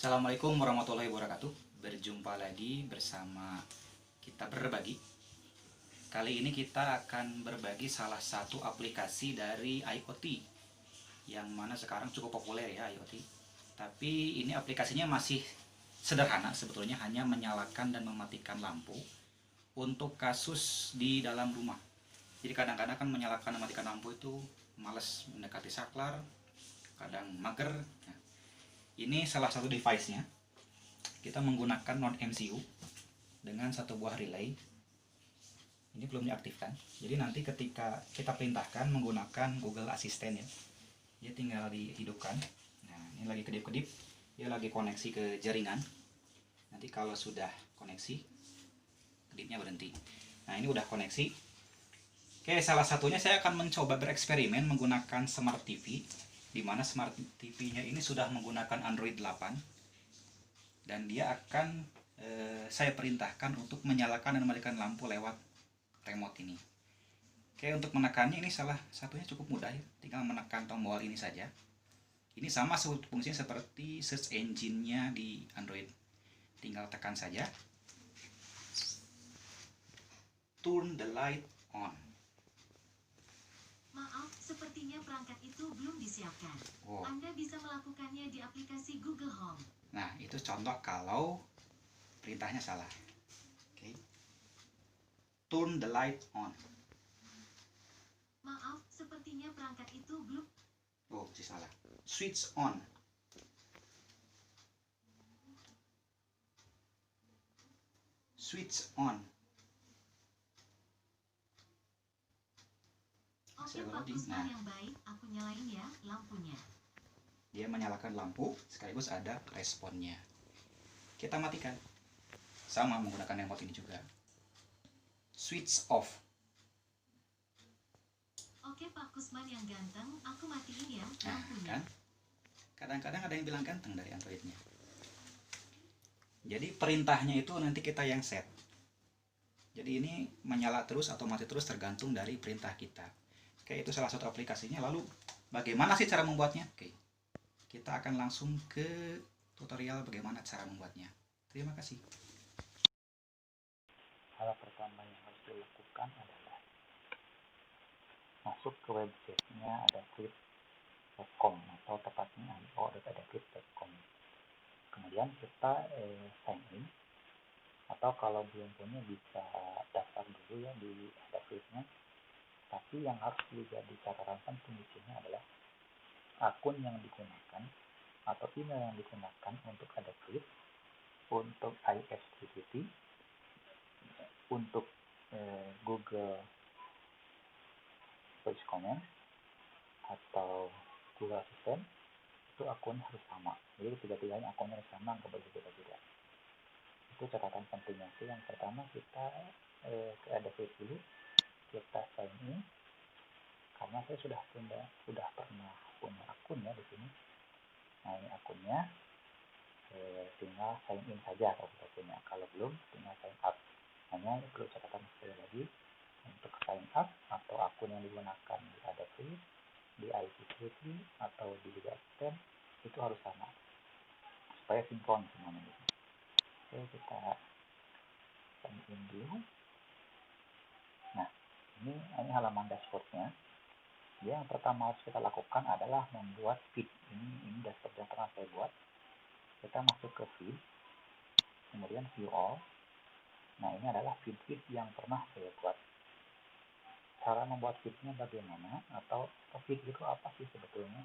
Assalamualaikum warahmatullahi wabarakatuh. Berjumpa lagi bersama kita berbagi. Kali ini kita akan berbagi salah satu aplikasi dari IoT yang mana sekarang cukup populer ya IoT. Tapi ini aplikasinya masih sederhana sebetulnya, hanya menyalakan dan mematikan lampu untuk kasus di dalam rumah. Jadi kadang-kadang kan menyalakan dan mematikan lampu itu males mendekati saklar, kadang mager. Nah, ini salah satu device-nya. Kita menggunakan non MCU dengan satu buah relay. Ini belum diaktifkan. Jadi nanti ketika kita perintahkan menggunakan Google Assistant ya, dia tinggal dihidupkan. Nah, ini lagi kedip-kedip, dia lagi koneksi ke jaringan. Nanti kalau sudah koneksi, kedipnya berhenti. Nah, ini udah koneksi. Oke, salah satunya saya akan mencoba bereksperimen menggunakan Smart TV, di mana Smart TV-nya ini sudah menggunakan Android 8 dan dia akan saya perintahkan untuk menyalakan dan mematikan lampu lewat remote ini. Oke, untuk menekannya ini salah satunya cukup mudah ya, tinggal menekan tombol ini saja. Ini sama fungsinya seperti search engine-nya di Android, tinggal tekan saja, turn the light on. Maaf, sepertinya perangkat itu belum disiapkan. Anda bisa melakukannya di aplikasi Google Home. Nah, itu contoh kalau perintahnya salah. Oke. Turn the light on. Maaf, sepertinya perangkat itu belum. Masih salah. Switch on. Switch on. Oke, Pak Kusman yang baik, aku nyalain ya lampunya. Dia menyalakan lampu, sekaligus ada responnya. Kita matikan. Sama menggunakan remote ini juga. Switch off. Oke, Pak Kusman yang ganteng, aku matiin ya lampunya. Kan? Kadang-kadang ada yang bilang ganteng dari Androidnya. Jadi perintahnya itu nanti kita yang set. Jadi ini menyala terus atau mati terus tergantung dari perintah kita. Oke, itu salah satu aplikasinya. Lalu bagaimana sih cara membuatnya? Oke, kita akan langsung ke tutorial bagaimana cara membuatnya. Terima kasih. Hal pertama yang harus dilakukan adalah masuk ke websitenya adafruit.com atau tepatnya io.adafruit.com. Kemudian kita sign in, atau kalau belum punya bisa daftar dulu ya di Adafruitnya. Tapi yang harus jadi catatan penting di sini adalah akun yang digunakan atau email yang digunakan untuk Adafruit, untuk ISGPT, untuk Google Voice Command atau Google Assistant, itu akun harus sama. Jadi tiga-tiganya akunnya harus sama, nggak boleh beda-beda. Itu catatan pentingnya. Itu yang pertama, kita ke Adafruit dulu, kita sign in. Karena saya sudah pernah punya akun ya di sini. Nah, ini akunnya, tinggal sign in saja kalau sudah punya. Kalau belum, tinggal sign up. Hanya perlu catatan sekali lagi, untuk sign up atau akun yang digunakan di Adafruit, di iSecurity atau di Google Assistant itu harus sama supaya sinkron semuanya. Oke, kita sign in dulu. Nah, ini halaman dashboardnya. Yang pertama harus kita lakukan adalah membuat feed. Ini dashboard yang pernah saya buat. Kita masuk ke feed, kemudian view all. Nah, ini adalah feed yang pernah saya buat. Cara membuat feednya bagaimana, atau feed itu apa sih sebetulnya?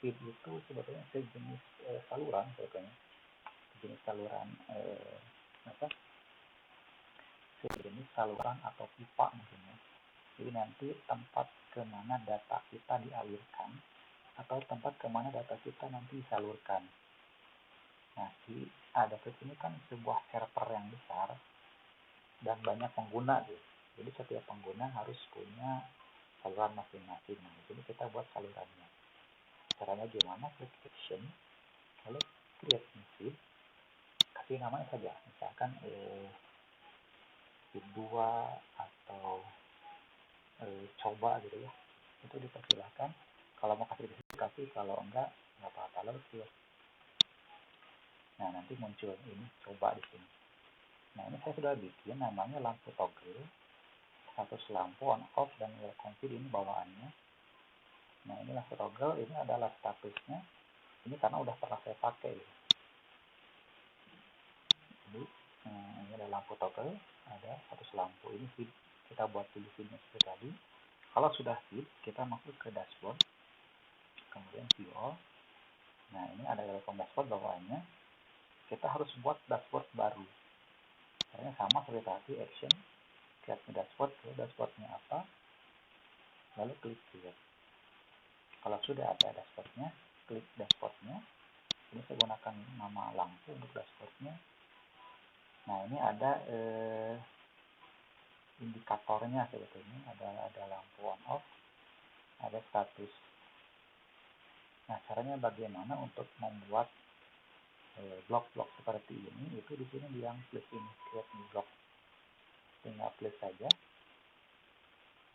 Feed itu sebetulnya sejenis saluran sebetulnya. Sejenis saluran sejenis saluran atau pipa mungkin. Jadi nanti tempat kemana data kita dialirkan atau tempat kemana data kita nanti disalurkan. Nah, di Adafruit ini kan sebuah server yang besar dan banyak pengguna gitu. Jadi setiap pengguna harus punya saluran masing-masing. Nah, jadi kita buat salurannya. Caranya gimana? Klik action, lalu create new feed, kasih namanya saja. Misalkan feed 2 atau coba gitu ya. Itu dipersilahkan. Kalau mau kasih, kalau enggak apa-apa. Lalu Nah, nanti muncul ini, coba di sini. Nah, ini saya sudah bikin namanya lampu toggle, status lampu on off dan welcome feed, ini bawaannya. Nah, ini lampu toggle, ini adalah statusnya. Ini karena udah pernah saya pakai. Jadi, ini ada lampu toggle, ada status lampu. Ini feed, kita buat di sini seperti tadi. Kalau sudah feed, kita masuk ke dashboard, kemudian view all. Nah, ini ada welcome dashboard bawaannya. Kita harus buat dashboard baru. Caranya sama seperti tadi, action, create dashboard, dashboardnya apa, lalu klik create. Kalau sudah ada dashboardnya, klik dashboardnya. Ini saya gunakan nama lampu untuk dashboardnya. Nah, ini ada indikatornya sebetulnya, ada lampu on off, ada status. Nah, caranya bagaimana untuk membuat blok-blok seperti ini? Itu di sini yang klik ini, create new block. Tinggal klik saja.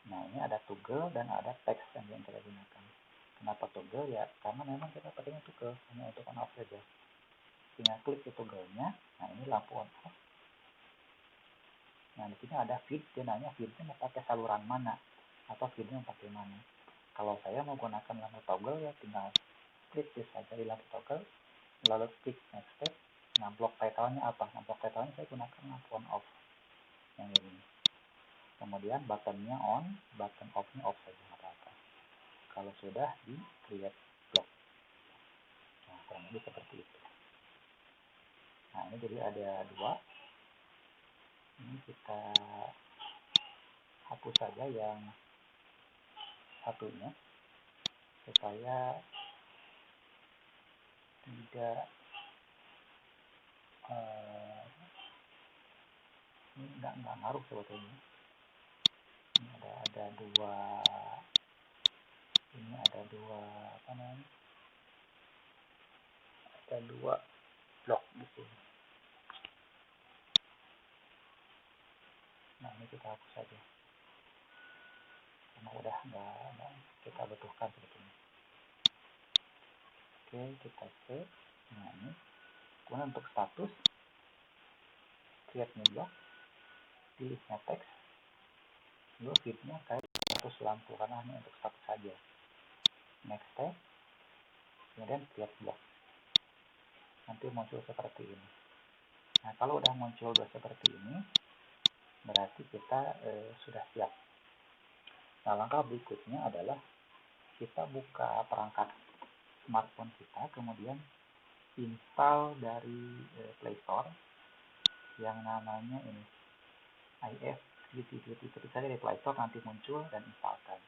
Nah, ini ada toggle dan ada teks yang kita gunakan. Kenapa toggle? Ya, karena memang kita pakainya toggle hanya untuk on off saja. Tinggal klik ke toggle-nya. Nah, ini lampu on off. Nah, di sini ada feed, dia nanya feednya mau pakai saluran mana atau feednya mau pakai mana. Kalau saya mau gunakan lampu toggle, ya tinggal klik saja di lampu toggle, lalu klik next step. Nah, blok title-nya apa? Nah, blok title-nya saya gunakan lampu on off yang ini. Kemudian button-nya on, button off-nya off saja, apa-apa. Kalau sudah di create block. Nah, kurang lebih seperti itu. Nah, ini jadi ada dua. Ini kita hapus saja yang satunya supaya tidak ini nggak ngaruh sebetulnya. Ini ada dua, ini ada dua apa namanya? Ada dua blok di sini. Nah, ini kita hapus saja karena udah nggak kita butuhkan sebetulnya. Oke, kita save. Nah, ini kemudian untuk status, create new block, pilihnya teks, lalu feednya kayak status lampu karena hanya untuk status saja. Next step, kemudian create block. Nanti muncul seperti ini. Nah, kalau udah muncul seperti ini, berarti kita sudah siap. Nah, langkah berikutnya adalah kita buka perangkat smartphone kita, kemudian install dari Play Store yang namanya ini IF Utility. Ketik saja di Play Store, nanti muncul dan instalkan.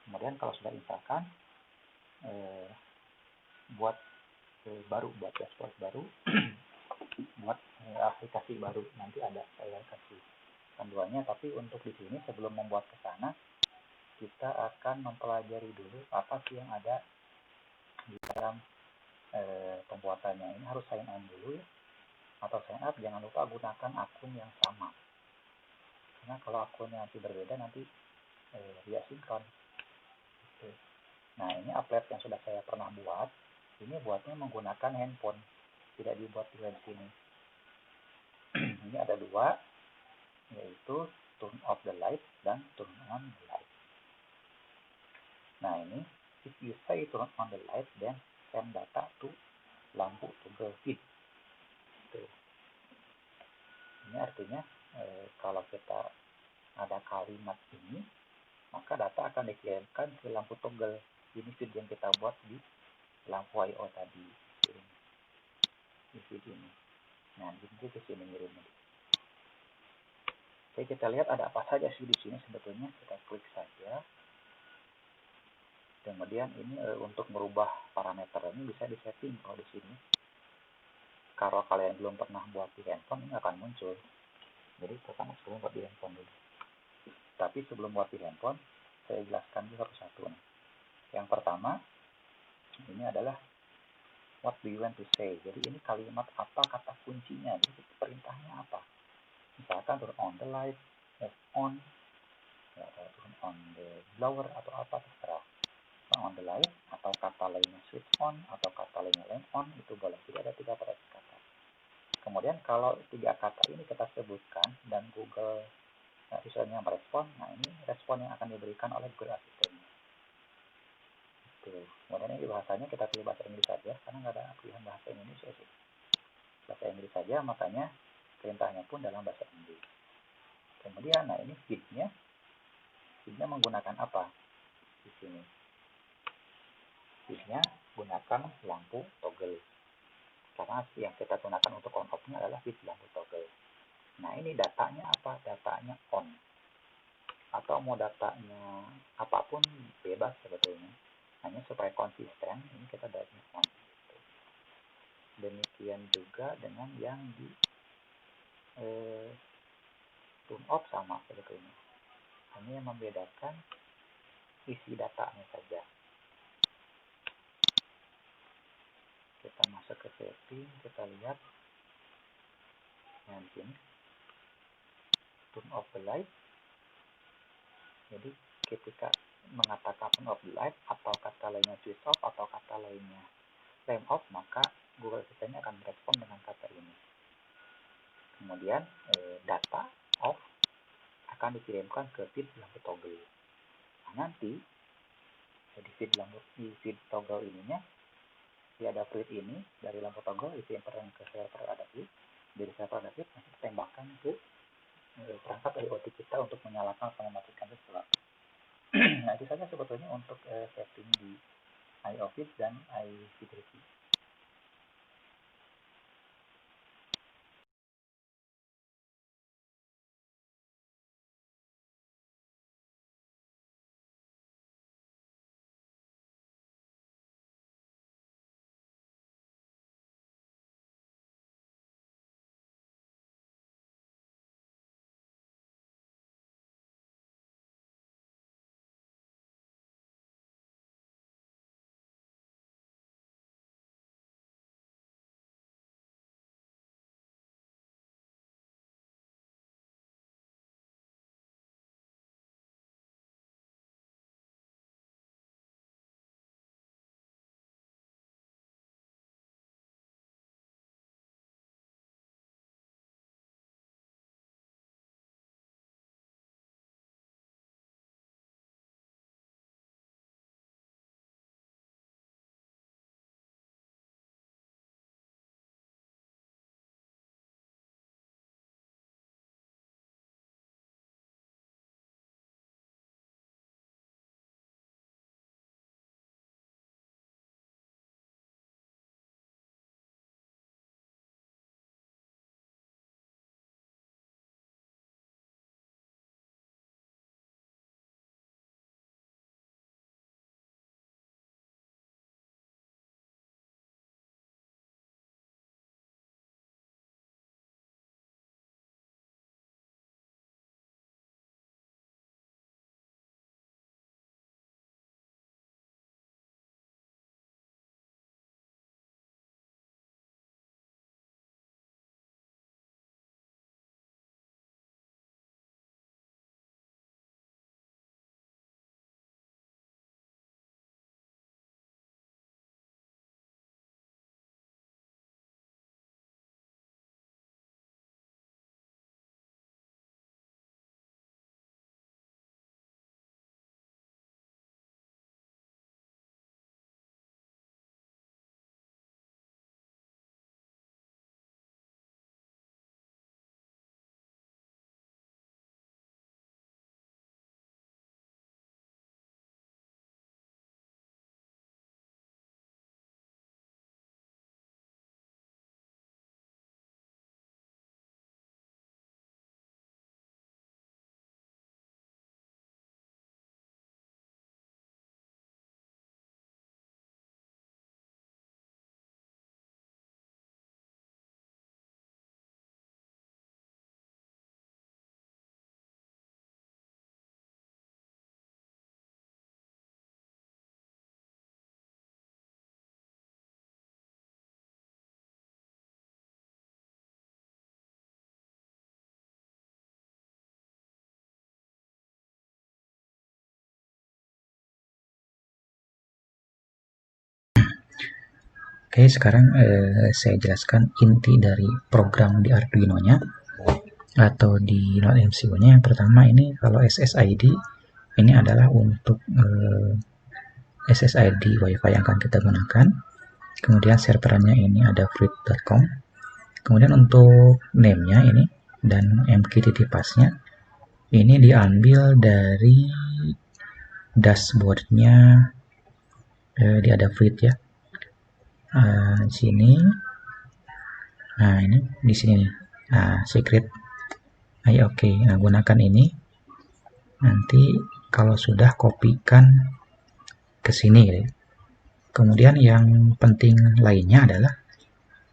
Kemudian kalau sudah instalkan, buat baru, buat dashboard baru, buat aplikasi baru. Nanti ada saya kasih panduannya, tapi untuk di sini sebelum membuat ke sana, kita akan mempelajari dulu apa sih yang ada di dalam pembuatannya. Ini harus sign in dulu ya, atau sign up. Jangan lupa gunakan akun yang sama, karena kalau akunnya nanti berbeda, nanti dia sinkron. Nah, ini applet yang sudah saya pernah buat. Ini buatnya menggunakan handphone, tidak dibuat di web sini. Ini ada dua, yaitu turn off the light dan turn on the light. Nah, ini if you say turn on the light, then send data to lampu toggle feed. Ini artinya kalau kita ada kalimat ini, maka data akan dikirimkan ke lampu toggle. Ini feed yang kita buat di lampu I/O tadi. Di feed ini. Nah, jadi ke sini ngirimnya. Oke, kita lihat ada apa saja sih di sini sebetulnya. Kita klik saja. Kemudian ini untuk merubah parameter ini bisa disetting kalau di sini. Kalau kalian belum pernah buat di handphone, ini akan muncul. Jadi pertama sebelum buat di handphone dulu. Tapi sebelum buat di handphone, saya jelaskan dulu satu-satu. Yang pertama, ini adalah what do you want to say. Jadi ini kalimat apa, kata kuncinya. Jadi perintahnya apa. Misalkan turn on the light, move on, atau turn on the blower, atau apa terserah. Turn on the light, atau kata lainnya switch on, atau kata lainnya lamp on, itu boleh. Jadi ada 3 kata. Kemudian kalau 3 kata ini kita sebutkan dan Google visualnya merespon, nah ini respon yang akan diberikan oleh Google Assistant. Kemudian ini bahasanya kita pilih bahasa Inggris saja karena nggak ada pilihan bahasa Indonesia sih. Bahasa Inggris saja, makanya perintahnya pun dalam bahasa Inggris. Kemudian, nah ini feednya menggunakan apa di sini? Feednya gunakan lampu toggle. Karena yang kita gunakan untuk on off-nya adalah feed lampu toggle. Nah ini datanya apa? Datanya on. Atau mau datanya apapun bebas sebetulnya. Hanya supaya konsisten, ini kita datanya on. Demikian juga dengan yang di turn off sama sebetulnya. Hanya yang membedakan isi datanya saja. Kita masuk ke setting, kita lihat yang sini turn off the light. Jadi ketika mengatakan turn off the light atau kata lainnya switch off atau kata lainnya flame off, maka Google Assistant akan merespon dengan kata ini. Kemudian data off akan dikirimkan ke feed lampu toggle. Nah, nanti di feed toggle ininya ada fluid ini dari lampu toggle disimpan ke server adaptif. Dari server adaptif nanti ditembakkan ke perangkat IoT kita untuk menyalakan atau mematikan sesuatu. Nah itu saja sebetulnya untuk setting di iOffice dan iFidelity. Oke, sekarang saya jelaskan inti dari program di Arduino-nya atau di NodeMCU-nya. Yang pertama ini kalau SSID ini adalah untuk SSID WiFi yang akan kita gunakan. Kemudian serverannya ini ada fruit.com. Kemudian untuk name-nya ini dan MQTT pass-nya ini diambil dari dashboard-nya di Adafruit ya. Di sini, nah ini di sini nih, secret. Ayo oke. Nah, gunakan ini. Nanti kalau sudah kopikan ke sini ya. Kemudian yang penting lainnya adalah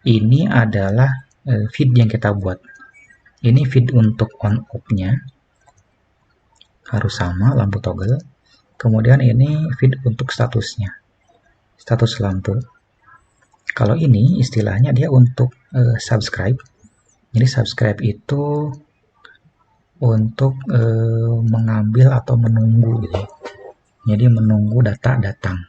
ini adalah feed yang kita buat. Ini feed untuk on off-nya harus sama lampu toggle. Kemudian ini feed untuk statusnya, status lampu. Kalau ini istilahnya dia untuk subscribe. Jadi subscribe itu untuk mengambil atau menunggu gitu. Jadi menunggu data datang.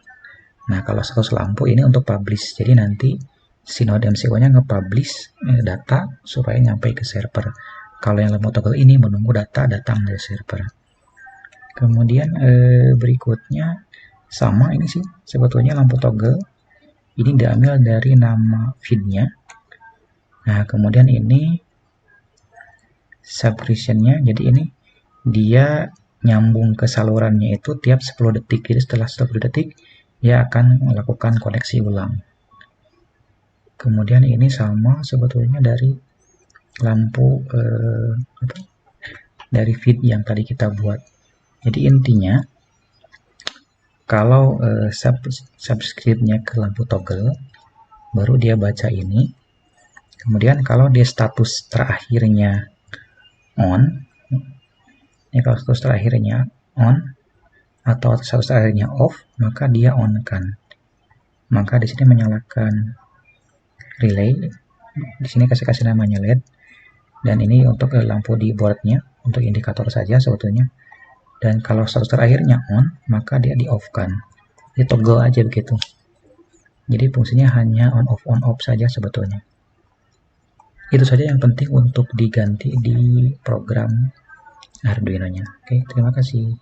Nah, kalau status lampu ini untuk publish. Jadi nanti si NodeMCU-nya nge-publish data supaya nyampe ke server. Kalau yang lampu toggle ini menunggu data datang dari server. Kemudian berikutnya sama ini sih sebetulnya lampu toggle. Ini diambil dari nama feed-nya. Nah, kemudian ini subscription-nya. Jadi ini dia nyambung ke salurannya itu tiap 10 detik. Jadi setelah 10 detik dia akan melakukan koneksi ulang. Kemudian ini sama sebetulnya dari lampu dari feed yang tadi kita buat. Jadi intinya kalau subscribe-nya ke lampu toggle baru dia baca ini. Kemudian kalau dia status terakhirnya on, ini kalau status terakhirnya on atau status terakhirnya off, maka dia on kan. Maka di sini menyalakan relay. Di sini kasih namanya LED. Dan ini untuk lampu di boardnya, untuk indikator saja sebetulnya. Dan kalau status terakhirnya on, maka dia di off kan. Di toggle aja begitu. Jadi fungsinya hanya on off saja sebetulnya. Itu saja yang penting untuk diganti di program Arduino-nya. Oke, terima kasih.